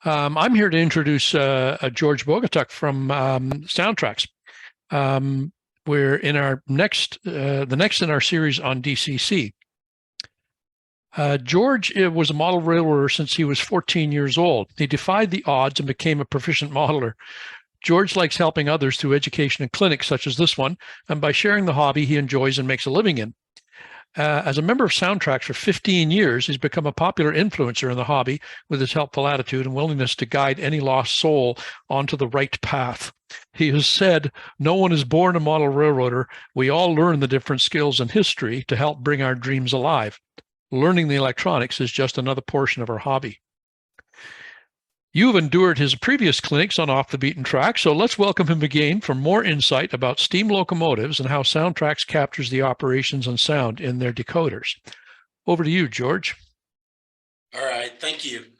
I'm here to introduce George Bogatiuk from Soundtraxx. We're in our the next in our series on DCC. George was a model railroader since he was 14 years old. He defied the odds and became a proficient modeler. George likes helping others through education and clinics such as this one, and by sharing the hobby he enjoys and makes a living in. As a member of Soundtraxx for 15 years, he's become a popular influencer in the hobby with his helpful attitude and willingness to guide any lost soul onto the right path. He has said, "No one is born a model railroader. We all learn the different skills and history to help bring our dreams alive. Learning the electronics is just another portion of our hobby." You've endured his previous clinics on Off the Beaten Track, so let's welcome him again for more insight about steam locomotives and how Soundtraxx captures the operations and sound in their decoders. Over to you, George. All right, thank you.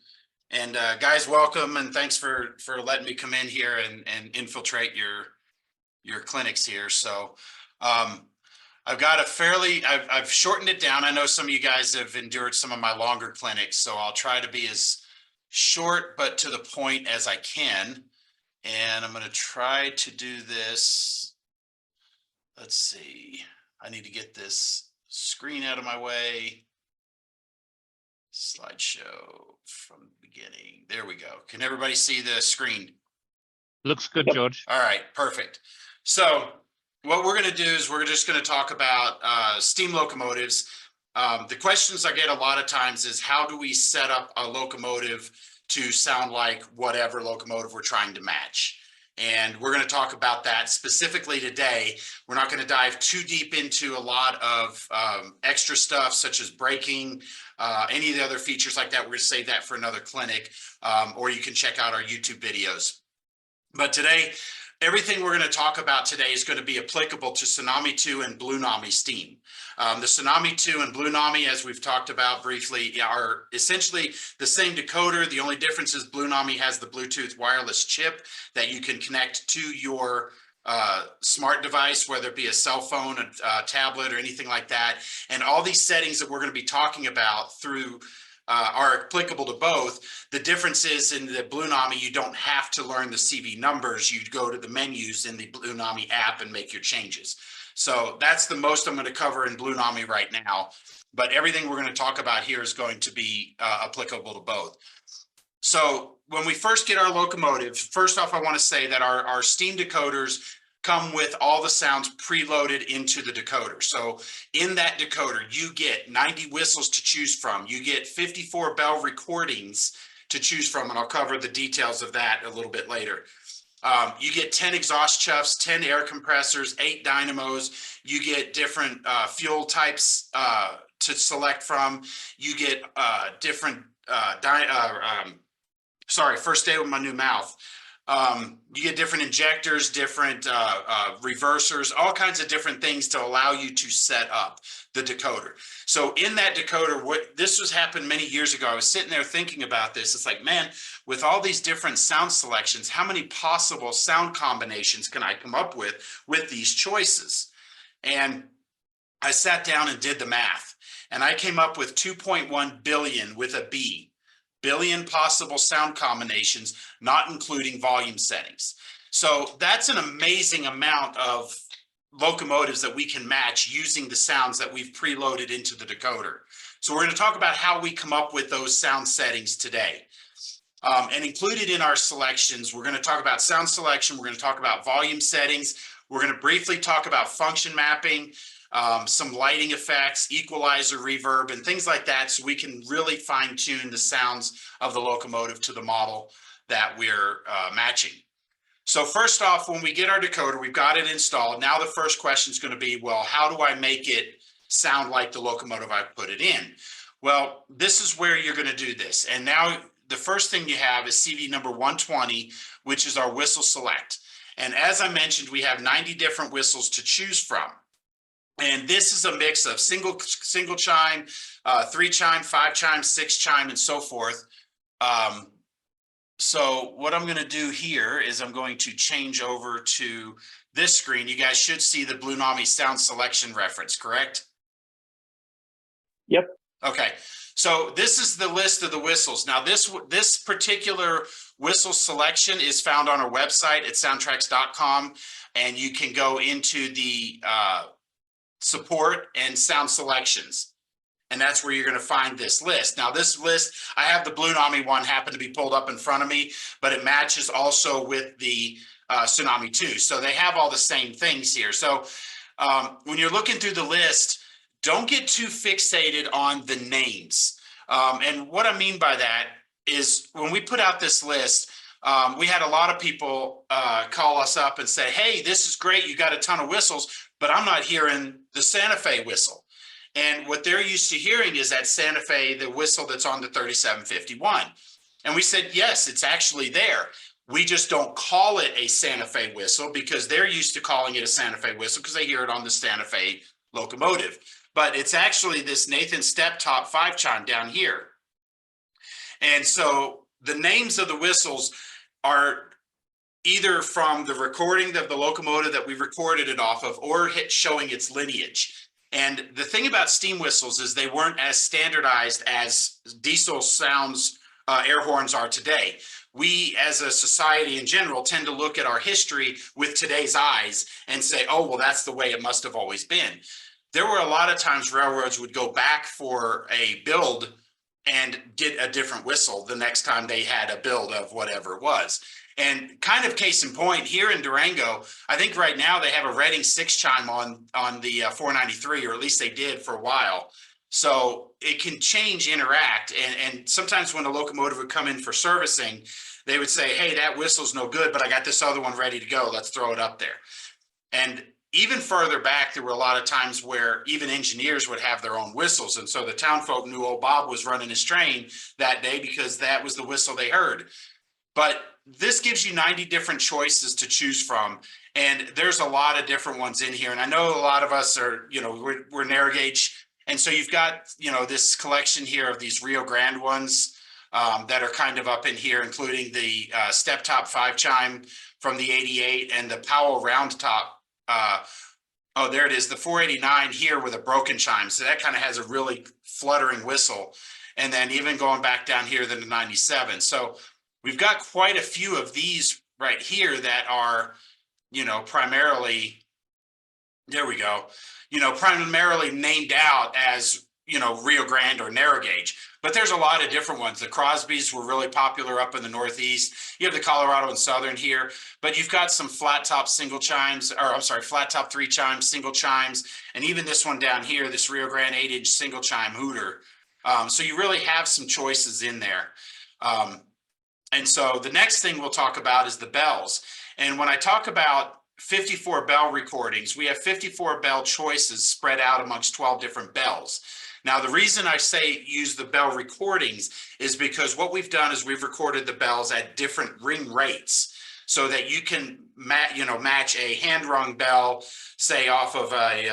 And guys, welcome, and thanks for letting me come in here and infiltrate your clinics here. So I've got I've shortened it down. I know some of you guys have endured some of my longer clinics, so I'll try to be as short but to the point as I can. And I'm going to try to do this. Let's see. I need to get this screen out of my way. Slideshow from the beginning. There we go. Can everybody see the screen? Looks good, Yep. George. All right, perfect. So what we're going to do is we're just going to talk about steam locomotives. The questions I get a lot of times is, how do we set up a locomotive to sound like whatever locomotive we're trying to match? And we're going to talk about that specifically today. We're not going to dive too deep into a lot of extra stuff such as braking, any of the other features like that. We're going to save that for another clinic, or you can check out our YouTube videos. But today, everything we're going to talk about today is going to be applicable to Tsunami 2 and Blue Nami steam. The Tsunami 2 and Blue Nami, as we've talked about briefly, are essentially the same decoder. The only difference is Blue Nami has the Bluetooth wireless chip that you can connect to your smart device, whether it be a cell phone, a tablet, or anything like that. And all these settings that we're going to be talking about through are applicable to both. The difference is in the Blue Nami, you don't have to learn the CV numbers. You go to the menus in the Blue Nami app and make your changes. So that's the most I'm going to cover in Blue Nami right now. But everything we're going to talk about here is going to be applicable to both. So when we first get our locomotive, first off, I want to say that our steam decoders come with all the sounds preloaded into the decoder. So in that decoder, you get 90 whistles to choose from. You get 54 bell recordings to choose from, and I'll cover the details of that a little bit later. You get 10 exhaust chuffs, 10 air compressors, 8 dynamos. You get different fuel types to select from. You get different, first day with my new mouth. You get different injectors, different reversers, all kinds of different things to allow you to set up the decoder. So in that decoder, this was happened many years ago. I was sitting there thinking about this. It's like, man, with all these different sound selections, how many possible sound combinations can I come up with these choices? And I sat down and did the math, and I came up with 2.1 billion with a B. Billion possible sound combinations, not including volume settings. So that's an amazing amount of locomotives that we can match using the sounds that we've preloaded into the decoder. So we're going to talk about how we come up with those sound settings today. And included in our selections, we're going to talk about sound selection. We're going to talk about volume settings. We're going to briefly talk about function mapping, some lighting effects, equalizer, reverb, and things like that, so we can really fine tune the sounds of the locomotive to the model that we're matching. So first off, when we get our decoder, we've got it installed. Now the first question is going to be, well, how do I make it sound like the locomotive I put it in? Well, this is where you're going to do this. And now the first thing you have is CV number 120, which is our whistle select. And as I mentioned, we have 90 different whistles to choose from. And this is a mix of single chime, 3 chime, 5 chime, 6 chime, and so forth. So what I'm going to do here is I'm going to change over to this screen. You guys should see the Blue Nami sound selection reference, correct? Yep. Okay, so this is the list of the whistles. Now, this particular whistle selection is found on our website at soundtraxx.com, and you can go into the support and sound selections. And that's where you're going to find this list. Now, this list, I have the Blue Nami one happen to be pulled up in front of me, but it matches also with the Tsunami 2. So they have all the same things here. So when you're looking through the list, don't get too fixated on the names. And what I mean by that is when we put out this list, we had a lot of people call us up and say, hey, this is great. You got a ton of whistles, but I'm not hearing the Santa Fe whistle. And what they're used to hearing is that Santa Fe, the whistle that's on the 3751. And we said, yes, it's actually there. We just don't call it a Santa Fe whistle because they're used to calling it a Santa Fe whistle because they hear it on the Santa Fe locomotive. But it's actually this Nathan Step Top 5 chime down here. And so the names of the whistles are either from the recording of the locomotive that we recorded it off of or showing its lineage. And the thing about steam whistles is they weren't as standardized as diesel sounds, air horns are today. We, as a society in general, tend to look at our history with today's eyes and say, oh, well, that's the way it must have always been. There were a lot of times railroads would go back for a build and get a different whistle the next time they had a build of whatever it was. And kind of case in point, here in Durango, I think right now they have a Reading 6 chime on the 493, or at least they did for a while. So it can change, interact. And sometimes when a locomotive would come in for servicing, they would say, hey, that whistle's no good, but I got this other one ready to go. Let's throw it up there. And even further back, there were a lot of times where even engineers would have their own whistles. And so the townfolk knew old Bob was running his train that day because that was the whistle they heard. But this gives you 90 different choices to choose from. And there's a lot of different ones in here. And I know a lot of us are, we're narrow gauge. And so you've got, this collection here of these Rio Grande ones that are kind of up in here, including the Step Top 5 chime from the 88 and the Powell Round Top. Oh, there it is, the 489 here with a broken chime. So that kind of has a really fluttering whistle. And then even going back down here to the 97. So we've got quite a few of these right here that are, primarily, there we go, primarily named out as, Rio Grande or narrow gauge. But there's a lot of different ones. The Crosbys were really popular up in the Northeast. You have the Colorado and Southern here, but you've got some flat top single chimes, or I'm sorry, flat top 3 chimes, single chimes, and even this one down here, this Rio Grande 8-inch single chime hooter. So you really have some choices in there. And so the next thing we'll talk about is the bells. And when I talk about 54 bell recordings, we have 54 bell choices spread out amongst 12 different bells. Now, the reason I say use the bell recordings is because what we've done is we've recorded the bells at different ring rates so that you can match a hand-rung bell, say off of a,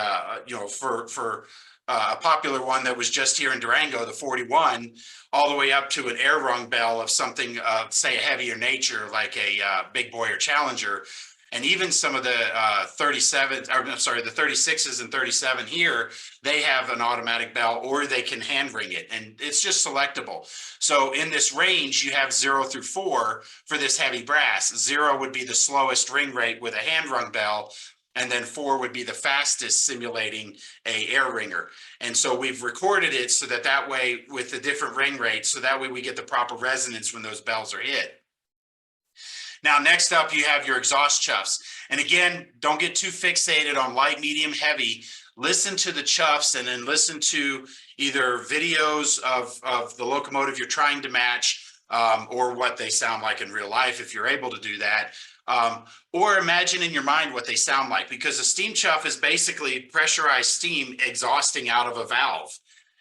for a popular one that was just here in Durango, the 41, all the way up to an air rung bell of something, say a heavier nature, like a Big Boy or Challenger. And even some of the 36s and 37 here, they have an automatic bell or they can hand ring it. And it's just selectable. So in this range, you have 0 through 4 for this heavy brass. 0 would be the slowest ring rate with a hand rung bell. And then 4 would be the fastest, simulating a air ringer. And so we've recorded it so that way with the different ring rates, so that way we get the proper resonance when those bells are hit. Now, next up, you have your exhaust chuffs. And again, don't get too fixated on light, medium, heavy. Listen to the chuffs and then listen to either videos of the locomotive you're trying to match or what they sound like in real life, if you're able to do that. Or imagine in your mind what they sound like, because a steam chuff is basically pressurized steam exhausting out of a valve.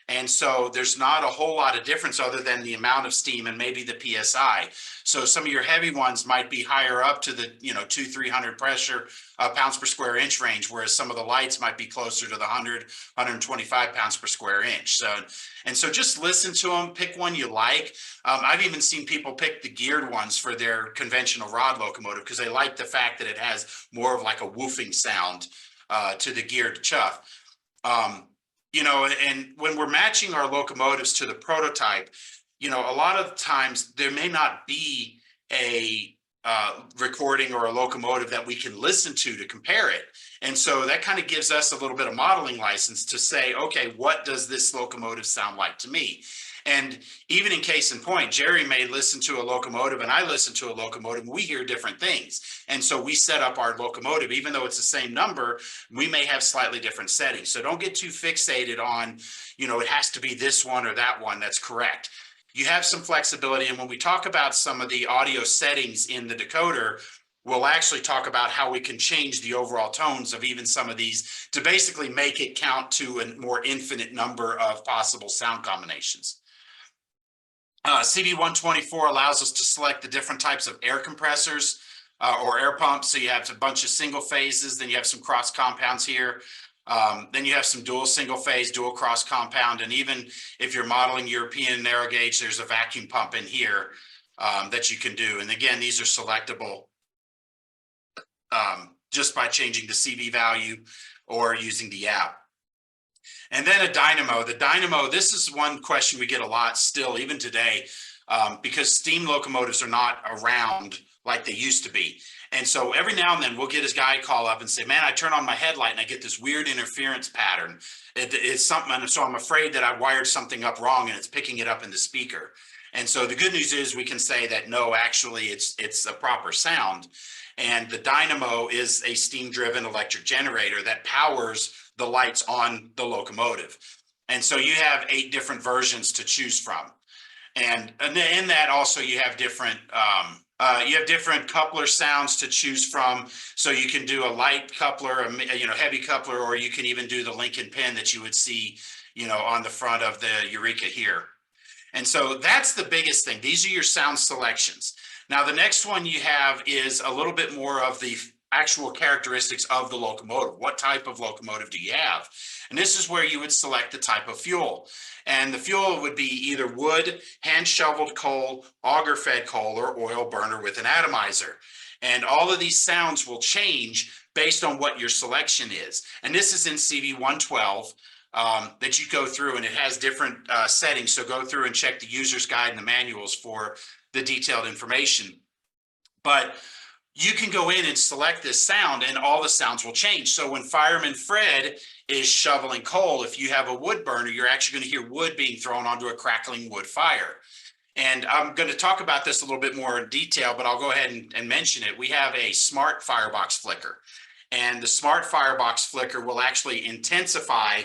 And so there's not a whole lot of difference other than the amount of steam and maybe the PSI. So some of your heavy ones might be higher up to the, 200-300 pressure pounds per square inch range, whereas some of the lights might be closer to the 125 pounds per square inch. So just listen to them, pick one you like. I've even seen people pick the geared ones for their conventional rod locomotive because they like the fact that it has more of like a woofing sound to the geared chuff. you know, and when we're matching our locomotives to the prototype, you know, a lot of times there may not be a recording or a locomotive that we can listen to compare it. And so that kind of gives us a little bit of modeling license to say, okay, what does this locomotive sound like to me? And even in case in point, Jerry may listen to a locomotive and I listen to a locomotive, and we hear different things. And so we set up our locomotive, even though it's the same number, we may have slightly different settings. So don't get too fixated on, you know, it has to be this one or that one. That's correct. You have some flexibility. And when we talk about some of the audio settings in the decoder, we'll actually talk about how we can change the overall tones of even some of these to basically make it count to a more infinite number of possible sound combinations. CV124 allows us to select the different types of air compressors or air pumps. So you have a bunch of single phases, then you have some cross compounds here. Then you have some dual single phase, dual cross compound. And even if you're modeling European narrow gauge, there's a vacuum pump in here that you can do. And again, these are selectable just by changing the CV value or using the app. And then a dynamo. The dynamo, this is one question we get a lot still, even today, because steam locomotives are not around like they used to be. And so every now and then we'll get this guy call up and say, man, I turn on my headlight and I get this weird interference pattern. It's something, and so I'm afraid that I wired something up wrong and it's picking it up in the speaker. And so the good news is we can say that, no, actually it's a proper sound. And the dynamo is a steam-driven electric generator that powers the lights on the locomotive. And so you have 8 different versions to choose from. And in that also you have different coupler sounds to choose from. So you can do a light coupler, a heavy coupler, or you can even do the Lincoln pin that you would see, on the front of the Eureka here. And so that's the biggest thing. These are your sound selections. Now, the next one you have is a little bit more of the actual characteristics of the locomotive. What type of locomotive do you have? And this is where you would select the type of fuel. And the fuel would be either wood, hand shoveled coal, auger fed coal, or oil burner with an atomizer. And all of these sounds will change based on what your selection is. And this is in CV112 that you go through, and it has different settings. So go through and check the user's guide and the manuals for the detailed information. But you can go in and select this sound and all the sounds will change. So when Fireman Fred is shoveling coal, if you have a wood burner, you're actually going to hear wood being thrown onto a crackling wood fire. And I'm going to talk about this a little bit more in detail, but I'll go ahead and mention it. We have a smart firebox flicker, and the smart firebox flicker will actually intensify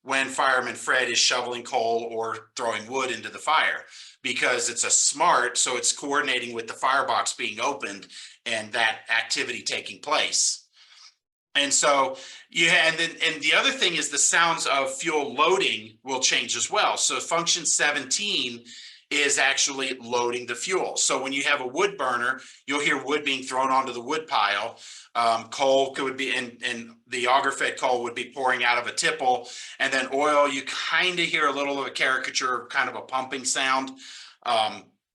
when Fireman Fred is shoveling coal or throwing wood into the fire, because it's a smart, so it's coordinating with the firebox being opened and that activity taking place. And so and the other thing is the sounds of fuel loading will change as well. So function 17 is actually loading the fuel. So when you have a wood burner, you'll hear wood being thrown onto the wood pile. Coal could be, and the auger fed coal would be pouring out of a tipple, and then oil, you kind of hear a little of a caricature, kind of a pumping sound.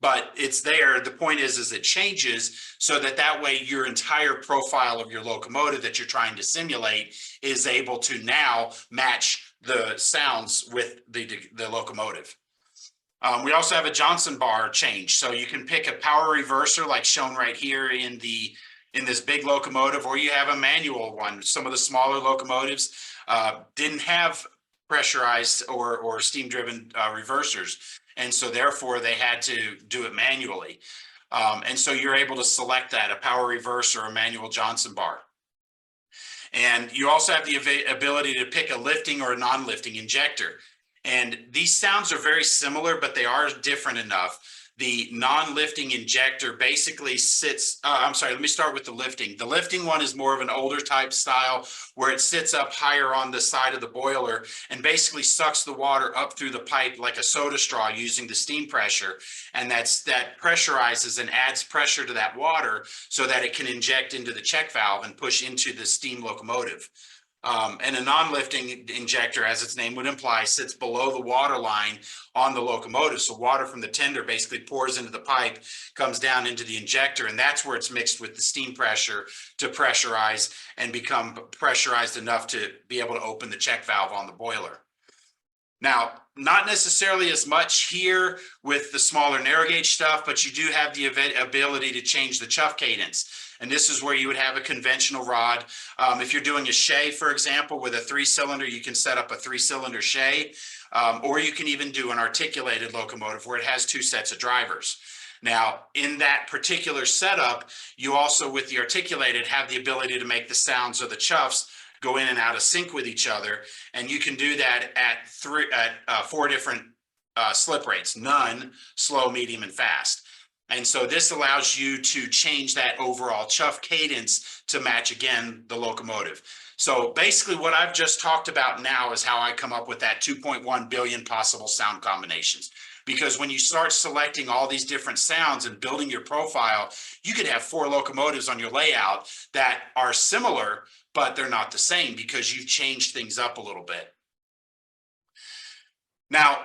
But it's there. The point is it changes so that way your entire profile of your locomotive that you're trying to simulate is able to now match the sounds with the locomotive. We also have a Johnson bar change. So you can pick a power reverser like shown right here in this big locomotive, or you have a manual one. Some of the smaller locomotives didn't have pressurized or steam-driven reversers. And so therefore they had to do it manually. And so you're able to select that, a power reverser or a manual Johnson bar. And you also have the ability to pick a lifting or a non-lifting injector. And these sounds are very similar, but they are different enough. The non-lifting injector basically sits, let me start with the lifting. The lifting one is more of an older type style where it sits up higher on the side of the boiler and basically sucks the water up through the pipe like a soda straw using the steam pressure. And that pressurizes and adds pressure to that water so that it can inject into the check valve and push into the steam locomotive. And a non-lifting injector, as its name would imply, sits below the water line on the locomotive. So water from the tender basically pours into the pipe, comes down into the injector, and that's where it's mixed with the steam pressure to pressurize and become pressurized enough to be able to open the check valve on the boiler. Now, not necessarily as much here with the smaller narrow gauge stuff, but you do have the ability to change the chuff cadence. And this is where you would have a conventional rod. If you're doing a shay, for example, with a 3-cylinder, you can set up a 3-cylinder shay, or you can even do an articulated locomotive where it has 2 sets of drivers. Now, in that particular setup, you also, with the articulated, have the ability to make the sounds of the chuffs go in and out of sync with each other. And you can do that at 4 different slip rates: none, slow, medium, and fast. And so this allows you to change that overall chuff cadence to match, again, the locomotive. So basically what I've just talked about now is how I come up with that 2.1 billion possible sound combinations. Because when you start selecting all these different sounds and building your profile, you could have 4 locomotives on your layout that are similar, but they're not the same because you've changed things up a little bit. Now,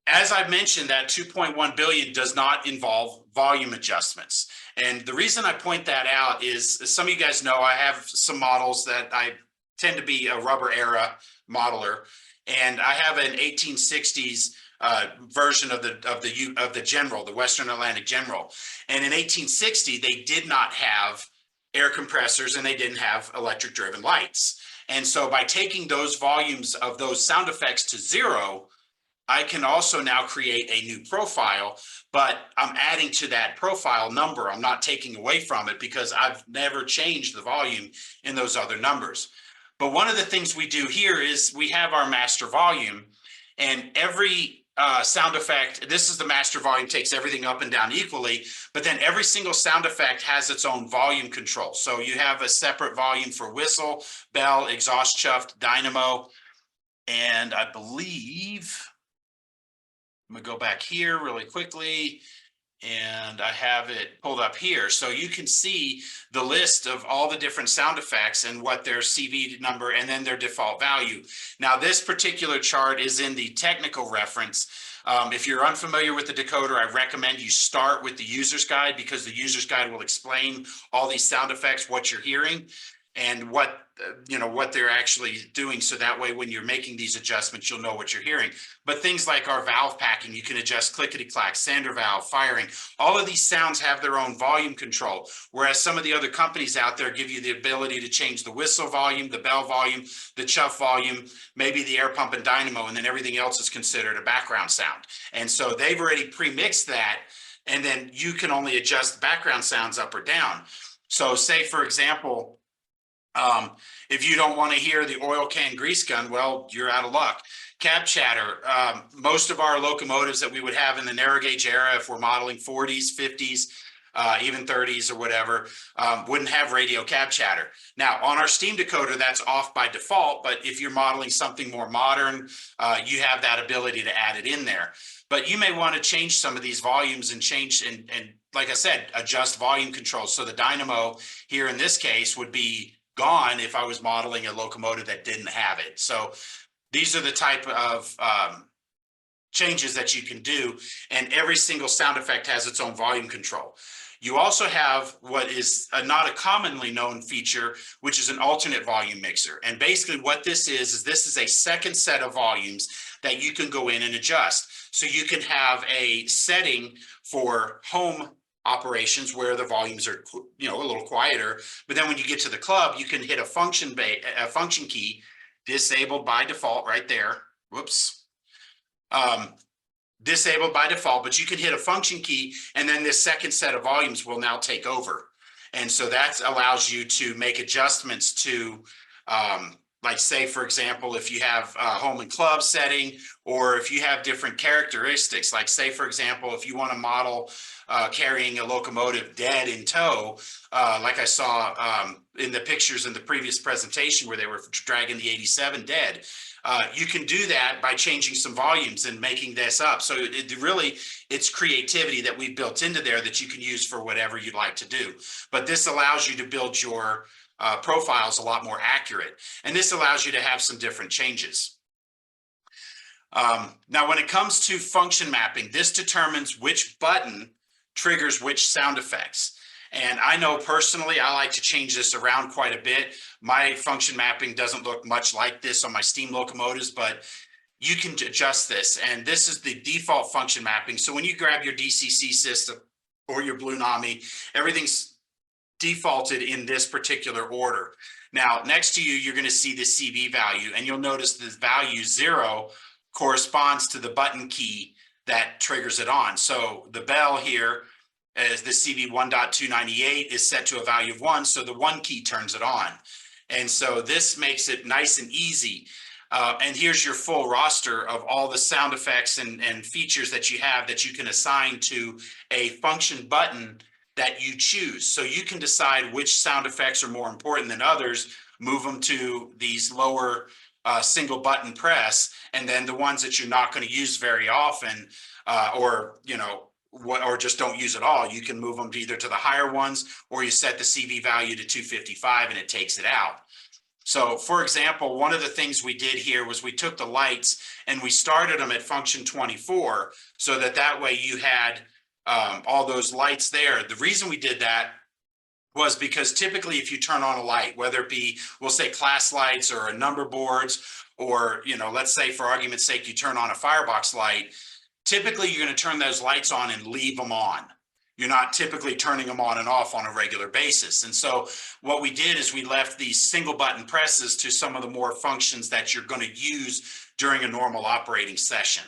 as I've mentioned, that 2.1 billion does not involve volume adjustments. And the reason I point that out is, as some of you guys know, I have some models that I tend to be a rubber era modeler, and I have an 1860s version of the General, the Western Atlantic General. And in 1860, they did not have air compressors and they didn't have electric driven lights. And so by taking those volumes of those sound effects to 0, I can also now create a new profile, but I'm adding to that profile number. I'm not taking away from it because I've never changed the volume in those other numbers. But one of the things we do here is we have our master volume, and every sound effect, this is the master volume, takes everything up and down equally, but then every single sound effect has its own volume control. So you have a separate volume for whistle, bell, exhaust chuff, dynamo, and I believe, I'm gonna go back here really quickly, and I have it pulled up here. So you can see the list of all the different sound effects and what their CV number and then their default value. Now, this particular chart is in the technical reference. If you're unfamiliar with the decoder, I recommend you start with the user's guide, because the user's guide will explain all these sound effects, what you're hearing, and what they're actually doing. So that way, when you're making these adjustments, you'll know what you're hearing. But things like our valve packing, you can adjust clickety-clack, sander valve, firing. All of these sounds have their own volume control, whereas some of the other companies out there give you the ability to change the whistle volume, the bell volume, the chuff volume, maybe the air pump and dynamo, and then everything else is considered a background sound. And so they've already pre-mixed that, and then you can only adjust background sounds up or down. So say, for example, if you don't want to hear the oil can grease gun, well, you're out of luck. Cab chatter. Most of our locomotives that we would have in the narrow gauge era, if we're modeling 40s, 50s, even 30s or whatever, wouldn't have radio cab chatter. Now, on our steam decoder, that's off by default, but if you're modeling something more modern, you have that ability to add it in there. But you may want to change some of these volumes and change, and like I said, adjust volume controls. So the dynamo here in this case would be gone if I was modeling a locomotive that didn't have it. So these are the type of changes that you can do, and every single sound effect has its own volume control. You also have what is not a commonly known feature, which is an alternate volume mixer. And basically what this is this is a second set of volumes that you can go in and adjust. So you can have a setting for home operations where the volumes are, a little quieter, but then when you get to the club, you can hit a function key, disabled by default right there. Whoops. Disabled by default, but you can hit a function key, and then this second set of volumes will now take over. And so that allows you to make adjustments to, like say, for example, if you have a home and club setting, or if you have different characteristics, like say, for example, if you want to model carrying a locomotive dead in tow, like I saw in the pictures in the previous presentation where they were dragging the 87 dead. You can do that by changing some volumes and making this up. So it's creativity that we've built into there that you can use for whatever you'd like to do. But this allows you to build your profiles a lot more accurate. And this allows you to have some different changes. Now, when it comes to function mapping, this determines which button triggers which sound effects. And I know personally, I like to change this around quite a bit. My function mapping doesn't look much like this on my steam locomotives, but you can adjust this. And this is the default function mapping. So when you grab your DCC system or your Blue NAMI, everything's defaulted in this particular order. Now, next to you, you're going to see the CV value, and you'll notice the value 0 corresponds to the button key that triggers it on. So the bell here is the CV 1.298 is set to a value of 1, so the 1 key turns it on. And so this makes it nice and easy. And here's your full roster of all the sound effects and features that you have that you can assign to a function button that you choose. So you can decide which sound effects are more important than others, move them to these lower single button press, and then the ones that you're not going to use very often, or just don't use at all, you can move them either to the higher ones, or you set the CV value to 255 and it takes it out. So for example, one of the things we did here was we took the lights and we started them at function 24, so that way you had all those lights there. The reason we did that was because typically if you turn on a light, whether it be, we'll say class lights or a number boards, or, let's say for argument's sake, you turn on a firebox light, typically you're going to turn those lights on and leave them on. You're not typically turning them on and off on a regular basis. And so what we did is we left these single button presses to some of the more functions that you're going to use during a normal operating session.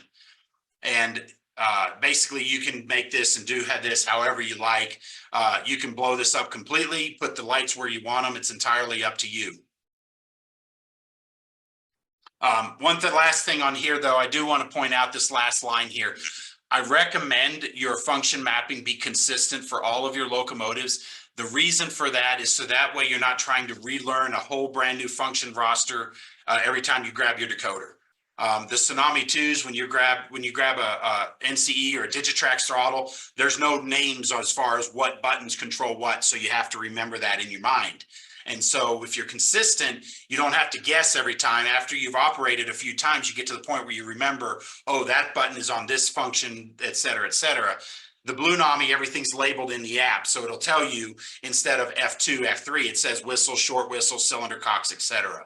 And basically you can make this and do this however you like. You can blow this up completely, put the lights where you want them. It's entirely up to you. Last thing on here, though, I do want to point out this last line here. I recommend your function mapping be consistent for all of your locomotives. The reason for that is so that way you're not trying to relearn a whole brand new function roster every time you grab your decoder. The Tsunami 2s, when you grab a NCE or a Digitrax throttle, there's no names as far as what buttons control what, so you have to remember that in your mind. And so if you're consistent, you don't have to guess every time. After you've operated a few times, you get to the point where you remember, oh, that button is on this function, et cetera, et cetera. The Blue NAMI, everything's labeled in the app, so it'll tell you instead of F2, F3, it says whistle, short whistle, cylinder cocks, et cetera.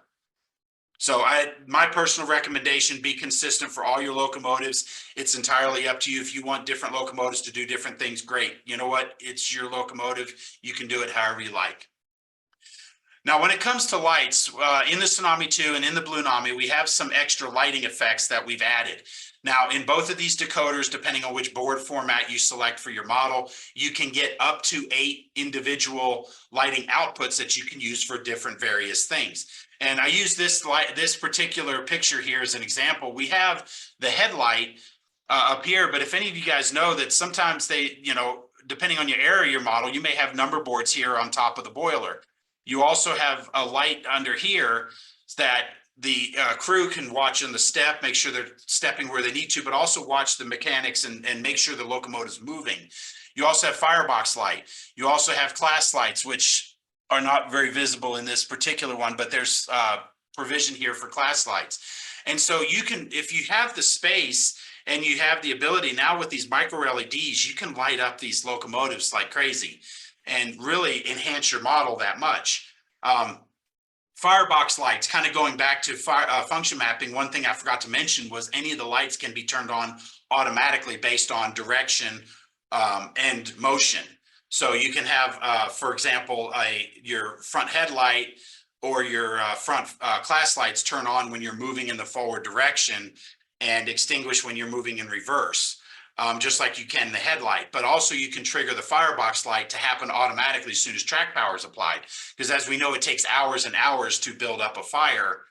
So my personal recommendation, be consistent for all your locomotives. It's entirely up to you. If you want different locomotives to do different things, great. You know what? It's your locomotive. You can do it however you like. Now, when it comes to lights, in the Tsunami 2 and in the Blue NAMI, we have some extra lighting effects that we've added. Now, in both of these decoders, depending on which board format you select for your model, you can get up to 8 individual lighting outputs that you can use for different various things. And I use this particular picture here as an example. We have the headlight up here, but if any of you guys know that sometimes they, depending on your area, your model, you may have number boards here on top of the boiler. You also have a light under here that the crew can watch on the step, make sure they're stepping where they need to, but also watch the mechanics and make sure the locomotive's moving. You also have firebox light. You also have class lights, which are not very visible in this particular one, but there's provision here for class lights. And so you can, if you have the space and you have the ability now with these micro LEDs, you can light up these locomotives like crazy and really enhance your model that much. Firebox lights, kind of going back to function mapping, one thing I forgot to mention was any of the lights can be turned on automatically based on direction and motion. So you can have, for example, your front headlight or your front class lights turn on when you're moving in the forward direction and extinguish when you're moving in reverse. Just like you can in the headlight, but also you can trigger the firebox light to happen automatically as soon as track power is applied. Because as we know, it takes hours and hours to build up a fire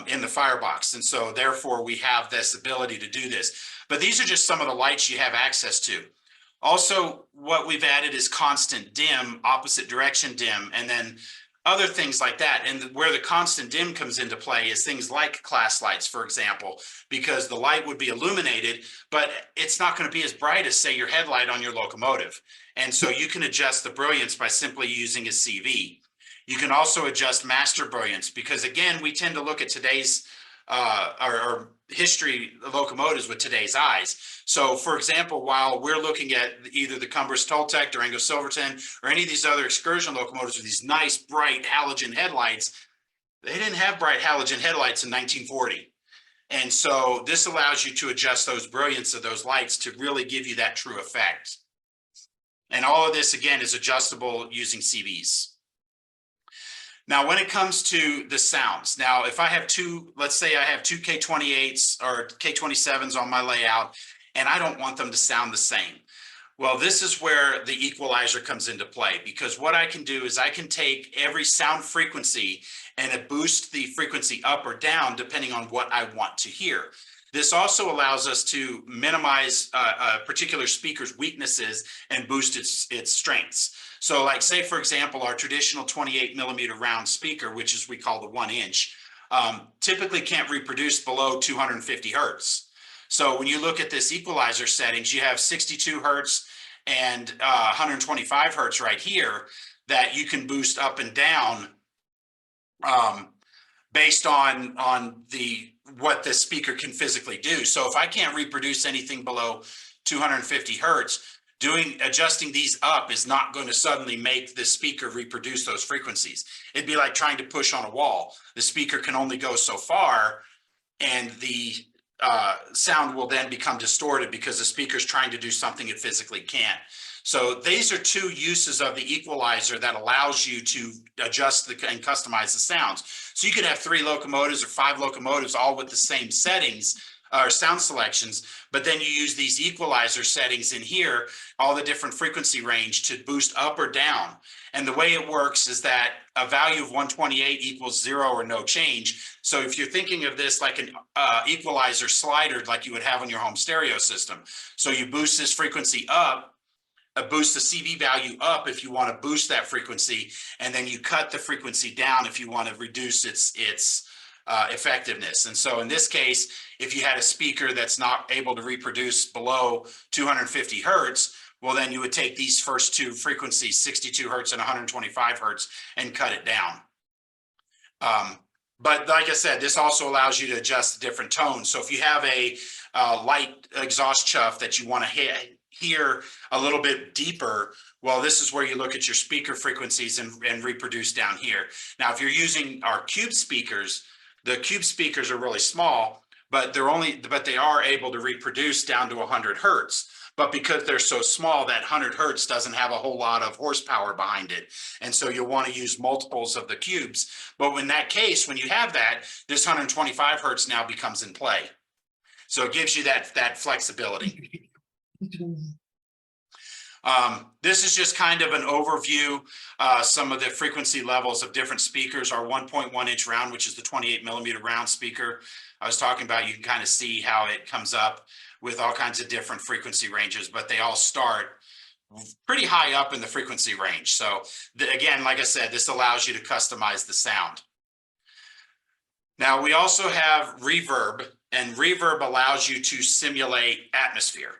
in the firebox. And so therefore we have this ability to do this. But these are just some of the lights you have access to. Also, what we've added is constant dim, opposite direction dim, and then other things like that. And where the constant dim comes into play is things like class lights, for example, because the light would be illuminated, but it's not going to be as bright as, say, your headlight on your locomotive. And so you can adjust the brilliance by simply using a CV. You can also adjust master brilliance because, again, we tend to look at today's or history locomotives with today's eyes. So, for example, while we're looking at either the Cumbers Toltec, Durango Silverton, or any of these other excursion locomotives with these nice bright halogen headlights, they didn't have bright halogen headlights in 1940. And so this allows you to adjust those brilliance of those lights to really give you that true effect. And all of this, again, is adjustable using CVs. Now, when it comes to the sounds, now, if I have let's say I have two K28s or K27s on my layout, and I don't want them to sound the same. Well, this is where the equalizer comes into play, because what I can do is I can take every sound frequency and boost the frequency up or down depending on what I want to hear. This also allows us to minimize a particular speaker's weaknesses and boost its strengths. So like say, for example, our traditional 28 millimeter round speaker, which is we call the 1-inch, typically can't reproduce below 250 hertz. So when you look at this equalizer settings, you have 62 hertz and 125 hertz right here that you can boost up and down based on what the speaker can physically do. So if I can't reproduce anything below 250 hertz, adjusting these up is not going to suddenly make the speaker reproduce those frequencies. It'd be like trying to push on a wall. The speaker can only go so far, and the sound will then become distorted because the speaker's trying to do something it physically can't. So these are two uses of the equalizer that allows you to adjust and customize the sounds. So you could have 3 locomotives or 5 locomotives all with the same settings or sound selections, but then you use these equalizer settings in here, all the different frequency range to boost up or down. And the way it works is that a value of 128 equals 0 or no change. So if you're thinking of this like an equalizer slider, like you would have on your home stereo system. So you boost this frequency up, boost the CV value up if you want to boost that frequency, and then you cut the frequency down if you want to reduce its effectiveness. And so in this case, if you had a speaker that's not able to reproduce below 250 hertz, well, then you would take these first two frequencies, 62 hertz and 125 hertz, and cut it down. But like I said, this also allows you to adjust the different tones. So if you have a light exhaust chuff that you want to hear a little bit deeper, well, this is where you look at your speaker frequencies and reproduce down here. Now, if you're using our cube speakers, the cube speakers are really small, but they are able to reproduce down to 100 hertz. But because they're so small, that 100 hertz doesn't have a whole lot of horsepower behind it. And so you'll want to use multiples of the cubes. But in that case, when you have that, this 125 hertz now becomes in play. So it gives you that flexibility. This is just kind of an overview, some of the frequency levels of different speakers. Our 1.1-inch round, which is the 28 millimeter round speaker I was talking about, you can kind of see how it comes up with all kinds of different frequency ranges, but they all start pretty high up in the frequency range. So again, like I said, this allows you to customize the sound. Now we also have reverb, and reverb allows you to simulate atmosphere.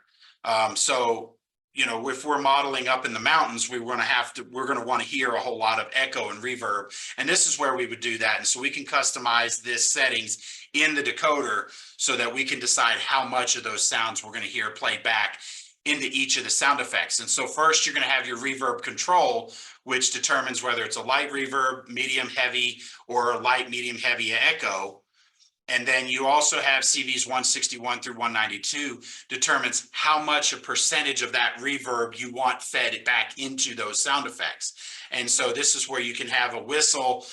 So you know, if we're modeling up in the mountains, we're going to want to hear a whole lot of echo and reverb. And this is where we would do that. And so we can customize this settings in the decoder so that we can decide how much of those sounds we're going to hear played back into each of the sound effects. And so first you're going to have your reverb control, which determines whether it's a light reverb, medium heavy, or a light, medium heavy echo. And then you also have CVs 161 through 192 determines how much a percentage of that reverb you want fed back into those sound effects. And so this is where you can have a whistle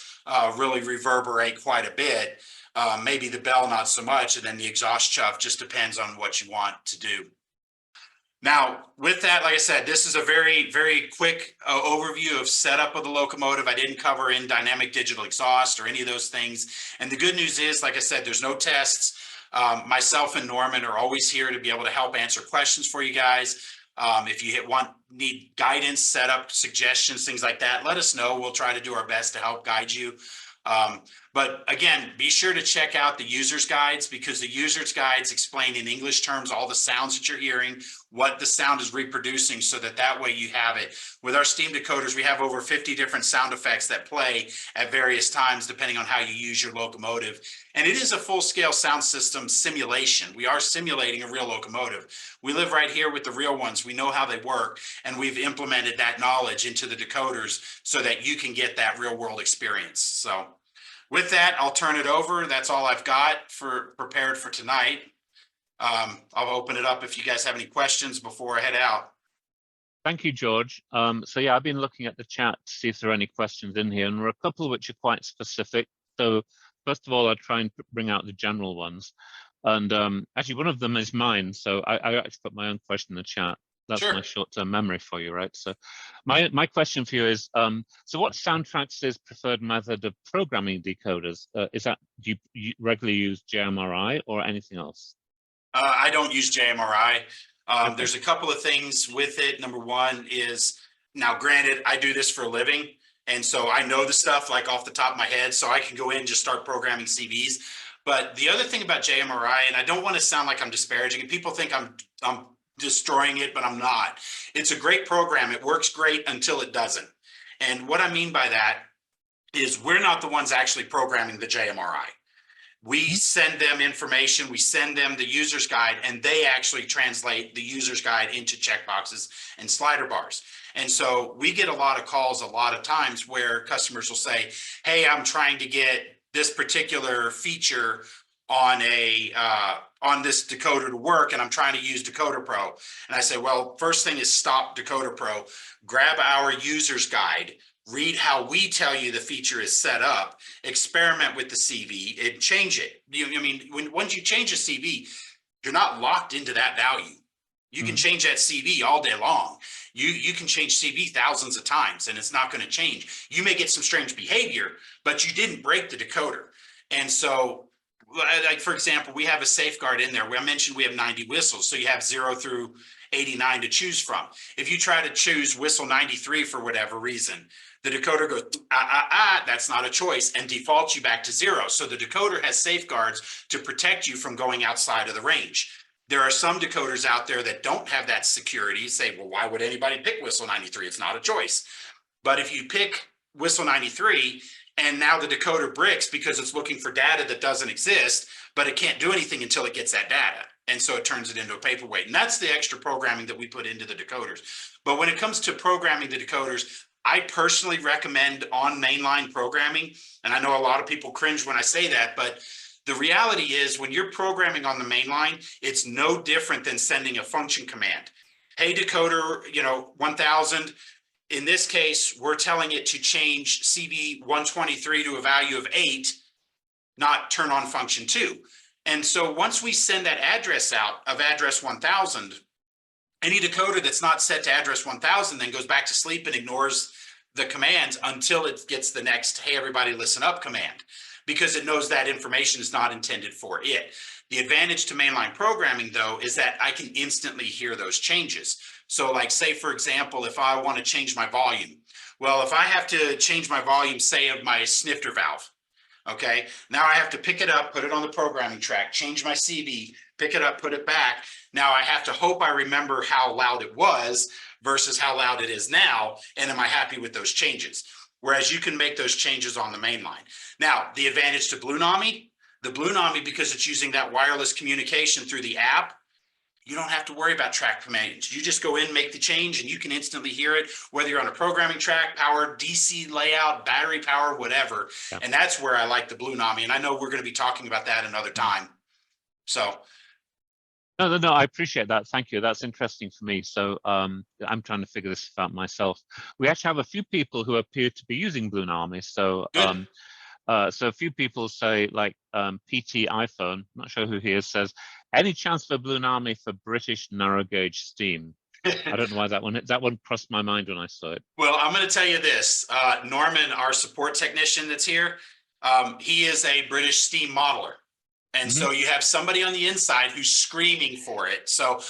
really reverberate quite a bit, maybe the bell not so much, and then the exhaust chuff just depends on what you want to do. Now, with that, like I said, this is a very, very quick overview of setup of the locomotive. I didn't cover in dynamic digital exhaust or any of those things. And the good news is, like I said, there's no tests. Myself and Norman are always here to be able to help answer questions for you guys. If you need guidance, setup, suggestions, things like that, let us know. We'll try to do our best to help guide you. But again, be sure to check out the user's guides, because the user's guides explain in English terms all the sounds that you're hearing, what the sound is reproducing, so that way you have it. With our Steam decoders, we have over 50 different sound effects that play at various times depending on how you use your locomotive. And it is a full-scale sound system simulation. We are simulating a real locomotive. We live right here with the real ones. We know how they work, and we've implemented that knowledge into the decoders so that you can get that real-world experience. So with that, I'll turn it over. That's all I've got prepared for tonight. I'll open it up if you guys have any questions before I head out. Thank you, George. So yeah, I've been looking at the chat to see if there are any questions in here, and there are a couple which are quite specific. So first of all, I'll try and bring out the general ones. And actually, one of them is mine. So I actually put my own question in the chat. That's Sure. my short-term memory for you, right? So my question for you is, so what's Soundtraxx's preferred method of programming decoders? Is that, do you regularly use JMRI or anything else? I don't use JMRI. Okay. There's a couple of things with it. Number one is, now granted, I do this for a living, and so I know the stuff like off the top of my head, so I can go in and just start programming CVs. But the other thing about JMRI, and I don't want to sound like I'm disparaging it, people think I'm destroying it, but I'm not. It's a great program. It works great until it doesn't. And what I mean by that is we're not the ones actually programming the JMRI. We send them information, we send them the user's guide, and they actually translate the user's guide into checkboxes and slider bars. And so we get a lot of calls a lot of times where customers will say, hey, I'm trying to get this particular feature on this decoder to work, and I'm trying to use Decoder Pro. And I say, well, first thing is stop Decoder Pro, grab our user's guide, read how we tell you the feature is set up, experiment with the CV, and change it. Once you change a CV, you're not locked into that value. You can change that CV all day long. You can change CV thousands of times and it's not going to change. You may get some strange behavior, but you didn't break the decoder. And so, like, for example, we have a safeguard in there. I mentioned we have 90 whistles, so you have 0 through 89 to choose from. If you try to choose whistle 93 for whatever reason, the decoder goes, that's not a choice, and defaults you back to 0. So the decoder has safeguards to protect you from going outside of the range. There are some decoders out there that don't have that security. Say, well, why would anybody pick whistle 93? It's not a choice. But if you pick whistle 93 and now the decoder bricks because it's looking for data that doesn't exist, but it can't do anything until it gets that data. And so it turns it into a paperweight. And that's the extra programming that we put into the decoders. But when it comes to programming the decoders, I personally recommend on mainline programming. And I know a lot of people cringe when I say that, but the reality is when you're programming on the mainline, it's no different than sending a function command. Hey, decoder, 1000. In this case, we're telling it to change CV 123 to a value of 8, not turn on function 2. And so once we send that address out of address 1000, any decoder that's not set to address 1000 then goes back to sleep and ignores the commands until it gets the next, hey, everybody listen up command, because it knows that information is not intended for it. The advantage to mainline programming, though, is that I can instantly hear those changes. So like, say, for example, if I want to change my volume, well, if I have to change my volume, say, of my snifter valve, okay, now I have to pick it up, put it on the programming track, change my CV, pick it up, put it back. Now I have to hope I remember how loud it was versus how loud it is now, and am I happy with those changes? Whereas you can make those changes on the main line. Now, the advantage to Bluenami, because it's using that wireless communication through the app, you don't have to worry about track commands. You just go in, make the change, and you can instantly hear it, whether you're on a programming track, power, DC layout, battery power, whatever. Yeah. And that's where I like the Bluenami. And I know we're going to be talking about that another time. So. No, I appreciate that. Thank you. That's interesting for me. So I'm trying to figure this out myself. We actually have a few people who appear to be using Bluenami. So so a few people say, like PT iPhone, not sure who he is, says, any chance for Bluenami for British narrow gauge steam? I don't know why that one crossed my mind when I saw it. Well, I'm going to tell you this. Norman, our support technician that's here, he is a British steam modeler. And so you have somebody on the inside who's screaming for it. So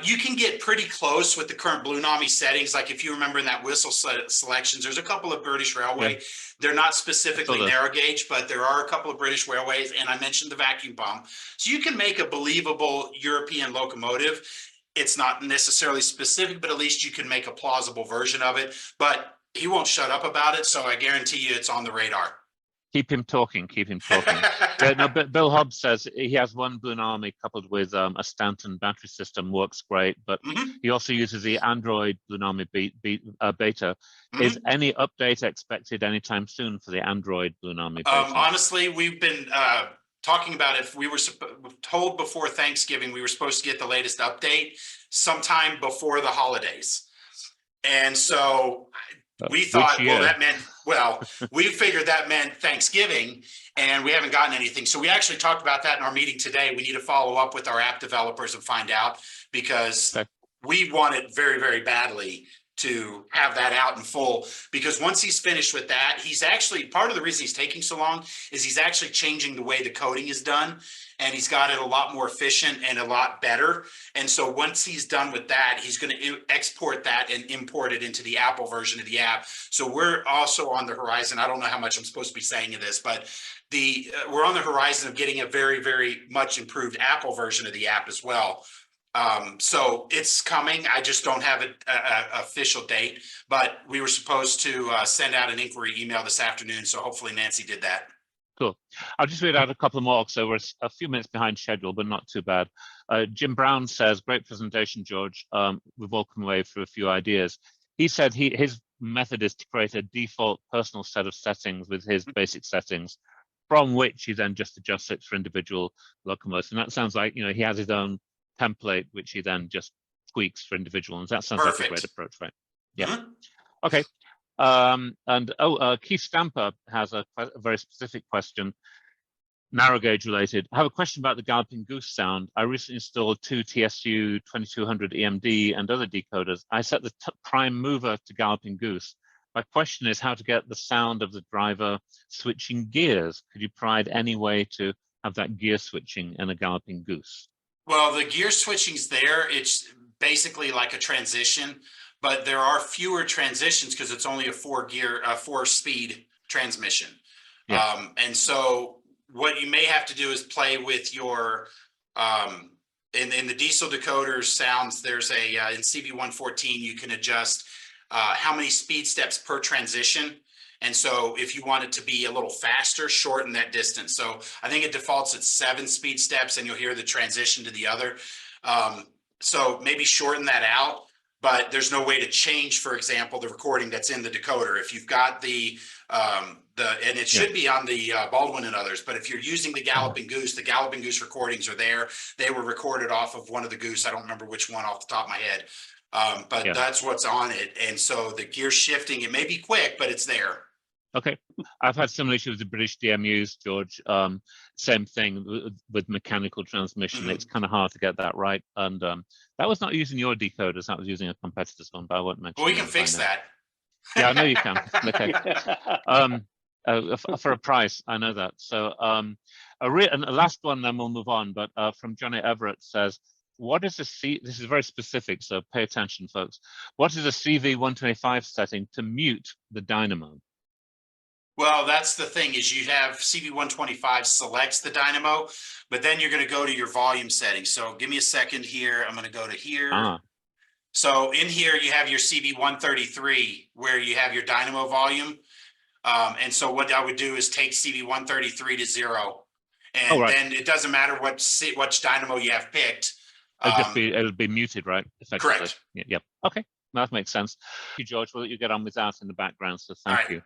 you can get pretty close with the current Bluenami settings. Like if you remember in that whistle selections, there's a couple of British Railway. Yeah. They're not specifically narrow gauge, but there are a couple of British Railways. And I mentioned the vacuum pump. So you can make a believable European locomotive. It's not necessarily specific, but at least you can make a plausible version of it. But he won't shut up about it. So I guarantee you it's on the radar. Keep him talking. Keep him talking. Yeah, no, but Bill Hobbs says he has one Bluenami coupled with a Stanton battery system, works great, but he also uses the Android Bluenami beta. Is any update expected anytime soon for the Android Bluenami beta? Honestly, we've been talking about if we were told before Thanksgiving we were supposed to get the latest update sometime before the holidays. And so we thought, we figured that meant Thanksgiving, and we haven't gotten anything. So we actually talked about that in our meeting today. We need to follow up with our app developers and find out, because we want it very, very badly to have that out in full, because once he's finished with that, he's actually, part of the reason he's taking so long is he's actually changing the way the coding is done, and he's got it a lot more efficient and a lot better. And so once he's done with that, he's going to export that and import it into the Apple version of the app. So we're also on the horizon. I don't know how much I'm supposed to be saying in this, but we're on the horizon of getting a very, very much improved Apple version of the app as well. So it's coming. I just don't have an official date, but we were supposed to send out an inquiry email this afternoon. So hopefully Nancy did that. Cool. I'll just read out a couple more, so we're a few minutes behind schedule, but not too bad. Jim Brown says, great presentation, George. We've all come away through a few ideas. He said his method is to create a default personal set of settings with his basic settings, from which he then just adjusts it for individual locomotives. And that sounds like, he has his own template, which he then just tweaks for individual ones. That sounds like a great approach, right? Yeah. Okay. Keith Stamper has a very specific question, narrow gauge related. I have a question about the Galloping Goose sound. I recently installed 2 TSU 2200 EMD and other decoders. I set the prime mover to Galloping Goose. My question is how to get the sound of the driver switching gears. Could you provide any way to have that gear switching in a Galloping Goose? Well, the gear switching's there. It's basically like a transition, but there are fewer transitions because it's only a 4-speed transmission. Yeah. And so what you may have to do is play with your, in the diesel decoder sounds, there's a, in CV114, you can adjust how many speed steps per transition. And so if you want it to be a little faster, shorten that distance. So I think it defaults at 7 speed steps, and you'll hear the transition to the other. So maybe shorten that out, but there's no way to change, for example, the recording that's in the decoder. If you've got and it should be on the Baldwin and others, but if you're using the Galloping Goose recordings are there. They were recorded off of one of the Goose. I don't remember which one off the top of my head. But that's what's on it. And so the gear shifting, it may be quick, but it's there. Okay. I've had similar issues with the British DMUs, George. Same thing with mechanical transmission. It's kind of hard to get that right. And that was not using your decoders. That was using a competitor's one, but I won't mention. Well, we can fix that. Yeah, I know you can. Okay. For a price, I know that. So and the last one, then we'll move on. But from Johnny Everett says, what is this is very specific, so pay attention, folks. What is a CV125 setting to mute the dynamo? Well, that's the thing, is you have CV125 selects the dynamo, but then you're going to go to your volume settings. So give me a second here. I'm going to go to here. So in here, you have your CV133 where you have your dynamo volume. And so what I would do is take CV133 to 0. And then it doesn't matter which dynamo you have picked. It'll be muted, right? Correct. Yep. Okay, that makes sense. Thank you, George. We'll let you get on with that in the background. So thank you.